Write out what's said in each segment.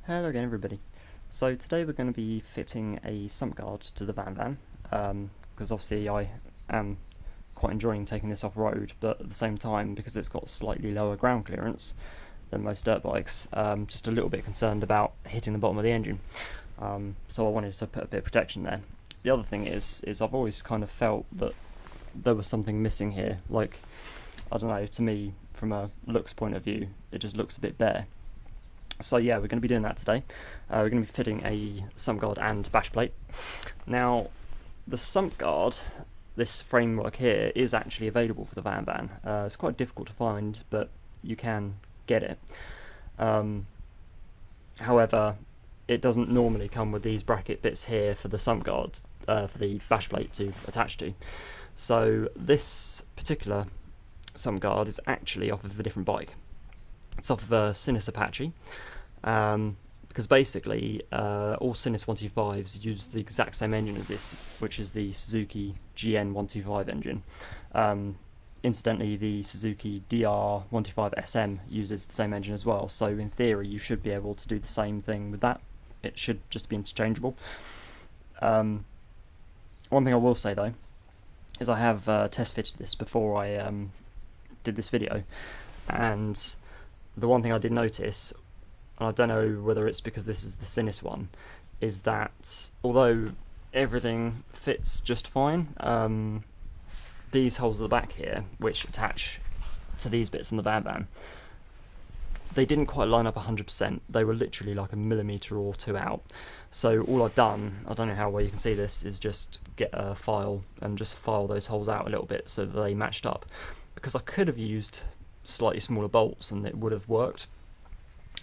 Hello again everybody. So today we're going to be fitting a sump guard to the VanVan, because obviously I am quite enjoying taking this off-road, but at the same time, because it's got slightly lower ground clearance than most dirt bikes, just a little bit concerned about hitting the bottom of the engine. So I wanted to put a bit of protection there. The other thing is I've always kind of felt that there was something missing here. Like, I don't know, to me, from a looks point of view, it just looks a bit bare. So yeah, we're going to be doing that today. We're going to be fitting a sump guard and bash plate. Now, the sump guard, this framework here, is actually available for the VanVan. It's quite difficult to find, but you can get it. However, it doesn't normally come with these bracket bits here for the sump guard, for the bash plate to attach to. So this particular sump guard is actually off of a different bike. It's off of a Sinus Apache, because basically all Sinus 125s use the exact same engine as this, which is the Suzuki GN 125 engine. Incidentally, the Suzuki DR125 SM uses the same engine as well, so in theory you should be able to do the same thing with that. It should just be interchangeable. One thing I will say though is I have test fitted this before I did this video, and the one thing I did notice, and I don't know whether it's because this is the Sinus one, is that although everything fits just fine, these holes at the back here, which attach to these bits on the VanVan, they didn't quite line up 100%. They were literally like a millimetre or two out. So all I've done, I don't know how well you can see this, is just get a file and just file those holes out a little bit so that they matched up. Because I could have used slightly smaller bolts and it would have worked,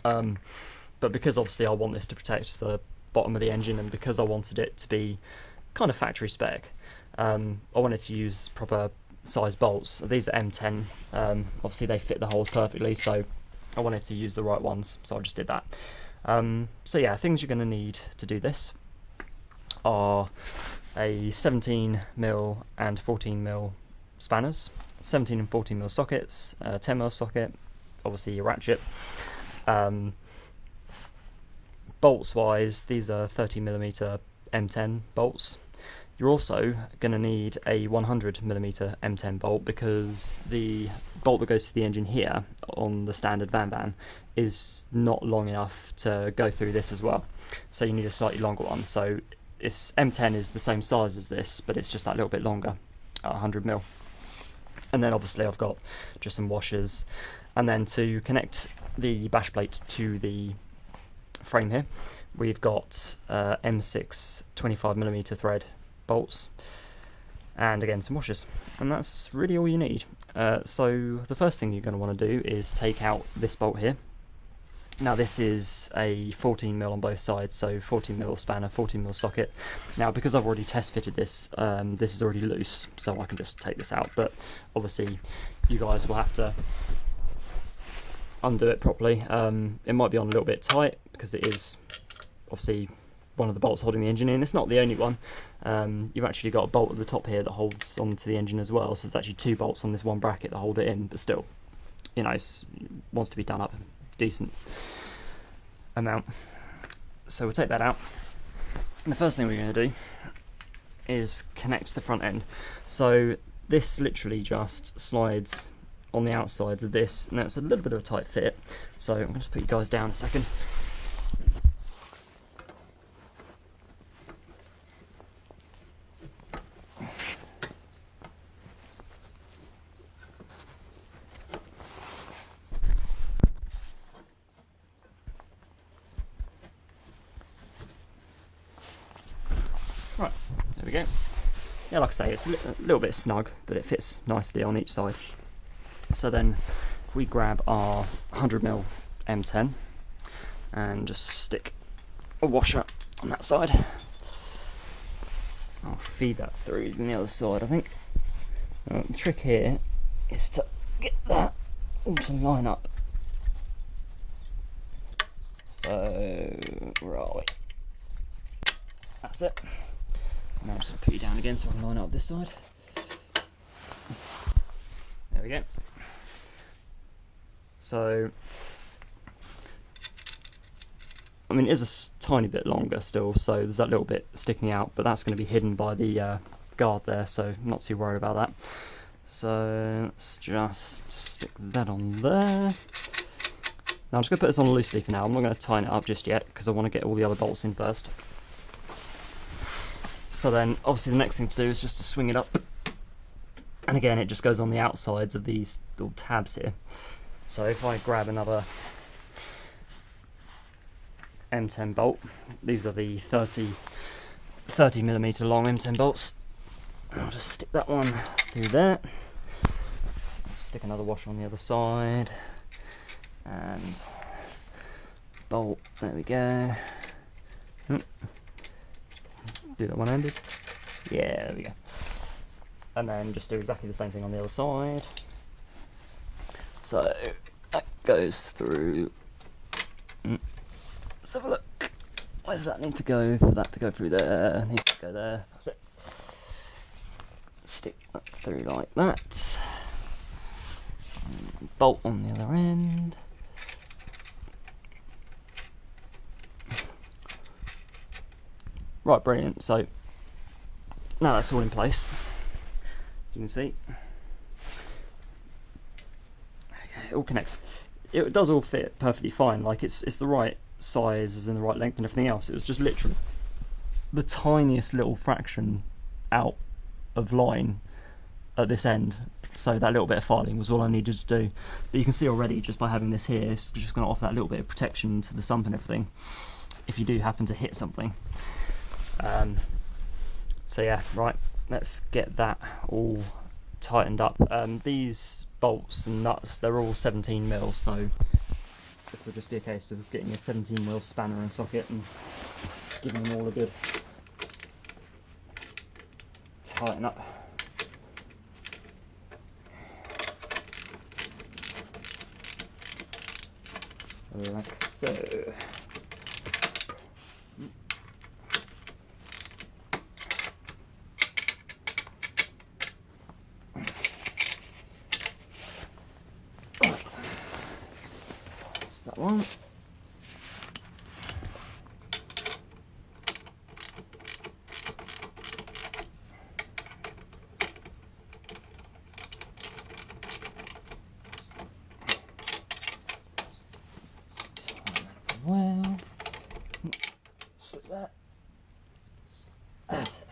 but because obviously I want this to protect the bottom of the engine, and because I wanted it to be kind of factory spec, I wanted to use proper size bolts. These are M10, obviously they fit the holes perfectly, so I wanted to use the right ones, so I just did that. So yeah, things you're going to need to do this are a 17mm and 14mm spanners, 17 and 14mm sockets, 10mm socket, obviously your ratchet. Bolts wise, these are 30mm M10 bolts. You're also going to need a 100mm M10 bolt, because the bolt that goes to the engine here on the standard VanVan is not long enough to go through this as well, so you need a slightly longer one. So it's M10 is the same size as this, but it's just that little bit longer at 100mm. And then obviously I've got just some washers, and then to connect the bash plate to the frame here, we've got M6 25mm thread bolts, and again some washers, and that's really all you need. So the first thing you're going to want to do is take out this bolt here. Now this is a 14mm on both sides, so 14mm spanner, 14mm socket. Now because I've already test fitted this, this is already loose, so I can just take this out, but obviously you guys will have to undo it properly. It might be on a little bit tight because it is obviously one of the bolts holding the engine in. It's not the only one. You've actually got a bolt at the top here that holds onto the engine as well, so there's actually two bolts on this one bracket that hold it in, but still, you know, it wants to be done up decent amount. So we'll take that out, and the first thing we're going to do is connect the front end. So this literally just slides on the outsides of this, and that's a little bit of a tight fit, so I'm going to put you guys down a second. Right, there we go. Yeah, like I say, it's a little bit snug, but it fits nicely on each side. So then if we grab our 100mm M10 and just stick a washer on that side, I'll feed that through on the other side, I think. The trick here is to get that all to line up. So, where are we? That's it. And I'll just put you down again so I can line up this side. There we go. So I mean, it is a tiny bit longer still, so there's that little bit sticking out, but that's going to be hidden by the guard there, so I'm not too worried about that. So let's just stick that on there. Now I'm just going to put this on loosely for now. I'm not going to tighten it up just yet because I want to get all the other bolts in first. So then obviously the next thing to do is just to swing it up. And again, it just goes on the outsides of these little tabs here. So if I grab another M10 bolt, these are the 30mm long M10 bolts. I'll just stick that one through there. Stick another washer on the other side. And bolt, there we go. Do that one-handed. Yeah, there we go. And then just do exactly the same thing on the other side. So that goes through. Let's have a look. Where does that need to go for that to go through there? It needs to go there. That's it. Stick that through like that. And bolt on the other end. Right, brilliant. So now that's all in place. As you can see, okay, it all connects. It does all fit perfectly fine. Like it's the right size and the right length and everything else. It was just literally the tiniest little fraction out of line at this end. So that little bit of filing was all I needed to do. But you can see already, just by having this here, it's just going to offer that little bit of protection to the sump and everything if you do happen to hit something. So yeah, right, let's get that all tightened up. These bolts and nuts, they're all 17mm, so this will just be a case of getting a 17mm spanner and socket and giving them all a good tighten up. Like so. That's that one. Well, slip that. That's it.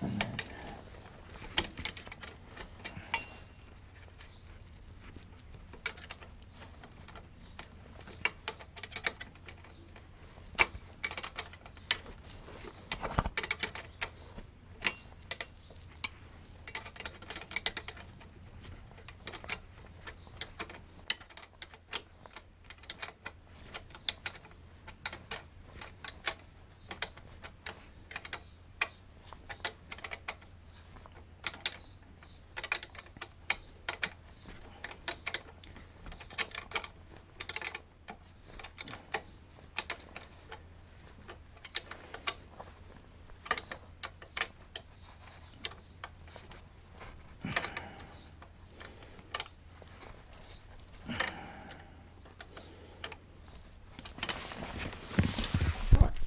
And then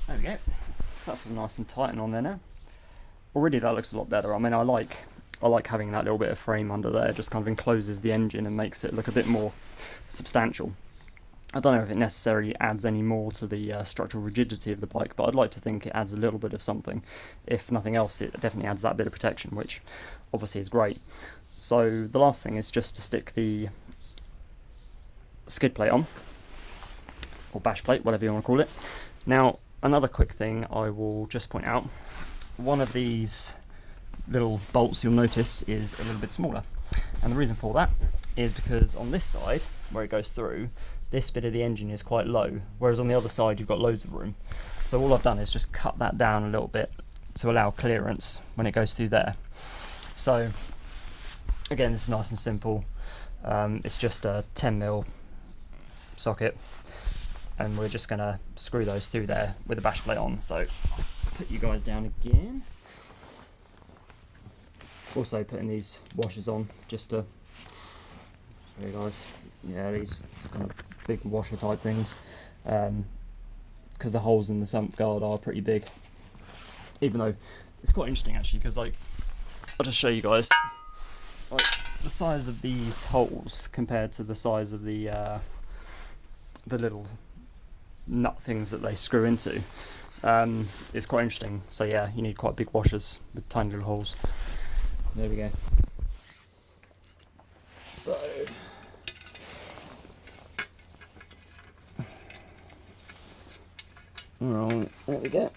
there we go. So that's all nice and tight and on there now. Already that looks a lot better. I mean, I like having that little bit of frame under there. It just kind of encloses the engine and makes it look a bit more substantial. I don't know if it necessarily adds any more to the structural rigidity of the bike, but I'd like to think it adds a little bit of something. If nothing else, it definitely adds that bit of protection, which obviously is great. So the last thing is just to stick the skid plate on, or bash plate, whatever you want to call it. Now, another quick thing I will just point out, one of these little bolts you'll notice is a little bit smaller, and the reason for that is because on this side where it goes through, this bit of the engine is quite low, whereas on the other side you've got loads of room. So all I've done is just cut that down a little bit to allow clearance when it goes through there. So again, this is nice and simple. It's just a 10mm socket, and we're just going to screw those through there with the bash plate on. So I'll put you guys down again. Also putting these washers on just to There guys, yeah, these kind of big washer type things, because the holes in the sump guard are pretty big. Even though it's quite interesting actually, because like, I'll just show you guys, like the size of these holes compared to the size of the little nut things that they screw into. It's quite interesting. So yeah, you need quite big washers with tiny little holes. There we go. So alright, there we go.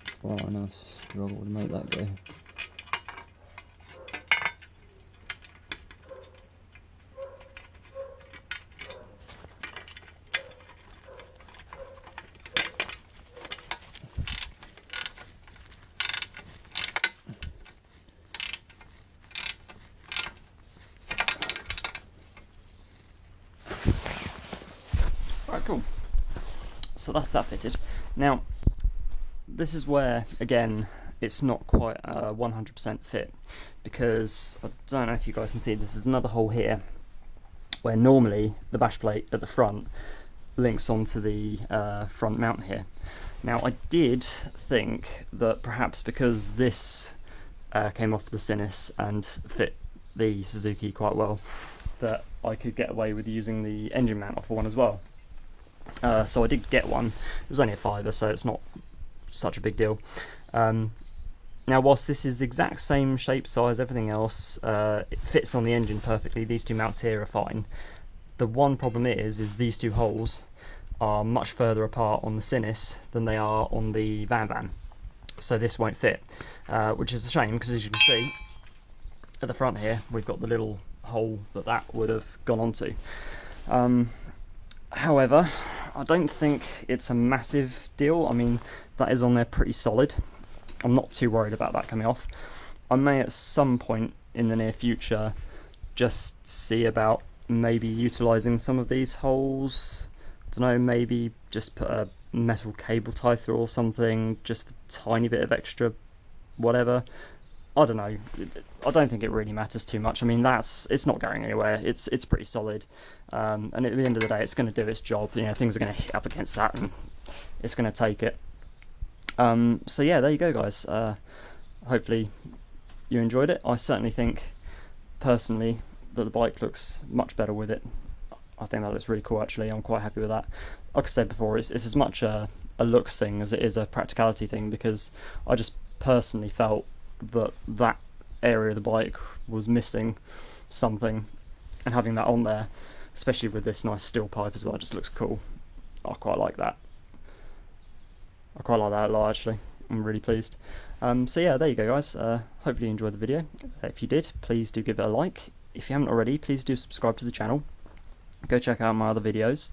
It's quite a nice struggle to make that go. Alright, cool. So that's that fitted. Now, this is where, again, it's not quite a 100% fit, because I don't know if you guys can see, this is another hole here, where normally the bash plate at the front links onto the front mount here. Now, I did think that perhaps because this came off the Sinus and fit the Suzuki quite well, that I could get away with using the engine mount off one as well. So I did get one. It was only a £5, so it's not such a big deal. Now, whilst this is the exact same shape, size, everything else, it fits on the engine perfectly. These two mounts here are fine. The one problem is these two holes are much further apart on the Sinus than they are on the VanVan. So this won't fit, which is a shame, because as you can see at the front here, we've got the little hole that would have gone onto. However, I don't think it's a massive deal. I mean, that is on there pretty solid. I'm not too worried about that coming off. I may at some point in the near future just see about maybe utilising some of these holes. I don't know, maybe just put a metal cable tie through or something, just a tiny bit of extra whatever. I don't know. I don't think it really matters too much. I mean, it's not going anywhere. It's pretty solid, and at the end of the day, it's going to do its job. You know, things are going to hit up against that, and it's going to take it. So yeah, there you go, guys. Hopefully you enjoyed it. I certainly think, personally, that the bike looks much better with it. I think that looks really cool. Actually, I'm quite happy with that. Like I said before, it's as much a looks thing as it is a practicality thing, because I just personally felt that area of the bike was missing something, and having that on there, especially with this nice steel pipe as well, just looks cool. I quite like that. I quite like that a lot, actually. I'm really pleased. So yeah, there you go, guys. Hopefully you enjoyed the video. If you did, please do give it a like. If you haven't already, please do subscribe to the channel. Go check out my other videos.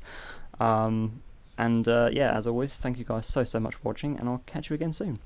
Yeah, as always, thank you guys so much for watching, and I'll catch you again soon.